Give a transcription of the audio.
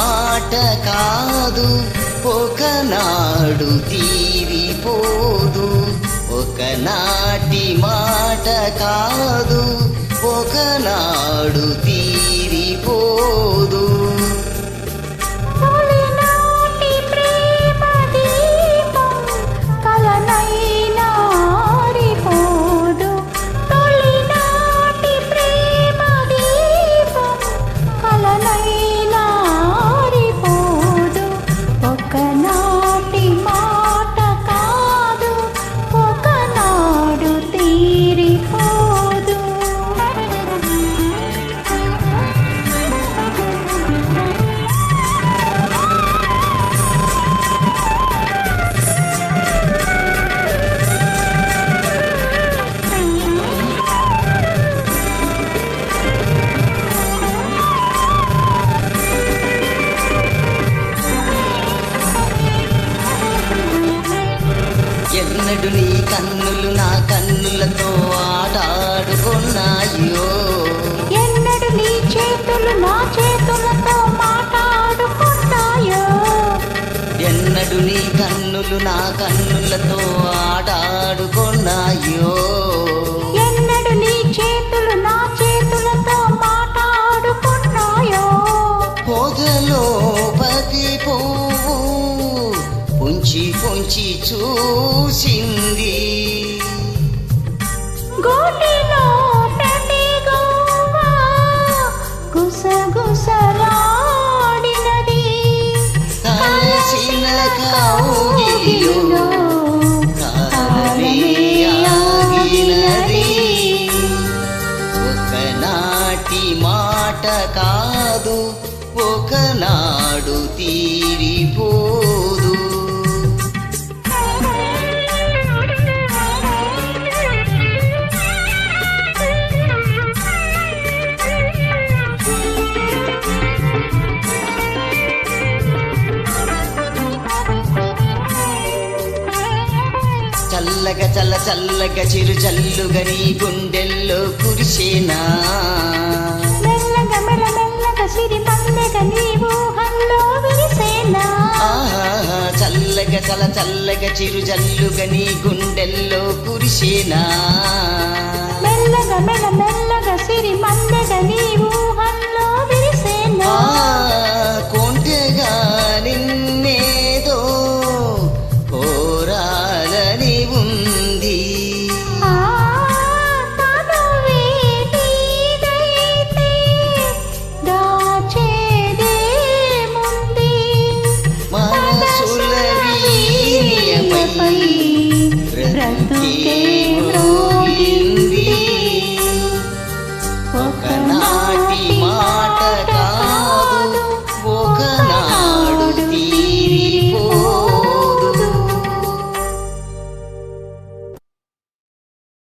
మాట కాదు ఒకనాడు తీరిపోదు, ఒకనాటి మాట కాదు ఒకనాడు తీరిపోదు. ఎన్నడు నీ కన్నులు నా కన్నులతో ఆటాడుకున్నాయో, ఎన్నడు నీ చేతులు నా చేతులతో మాట్లాడుకున్నాయో, ఎన్నడు నీ కన్నులు నా కన్నులతో ఆటాడుకున్నాయో, ఎన్నడు నీ చేతులు నా చేతులతో మాట్లాడుకున్నాయో. పొదలో పతి పువ్వు పొంచి పొంచి చూసింది, గోటిలో పెట్టి గోవ గుసగుసలాడినది, కలిసిన కౌగిలిలో కాలమే ఆగినది. ఒకనాటి మాట కాదు ఒకనాడు తీరిపోదు. చల్లగా చల్ల చల్లగా చిరు చల్లుగా నీ గుండెల్లో కురిసేనా, మెల్లగా మెల్లగా సిరి పల్లెగా నీ ఊహల్లో విరిసేనా. చల్లగా చల్ల చల్లగా చిరు చల్లుగా నీ గుండెల్లో కురిసేనా, మెల్లగా మెల్లగా సిరి పల్లెగా నీ ఊహల్లో విరిసేనా.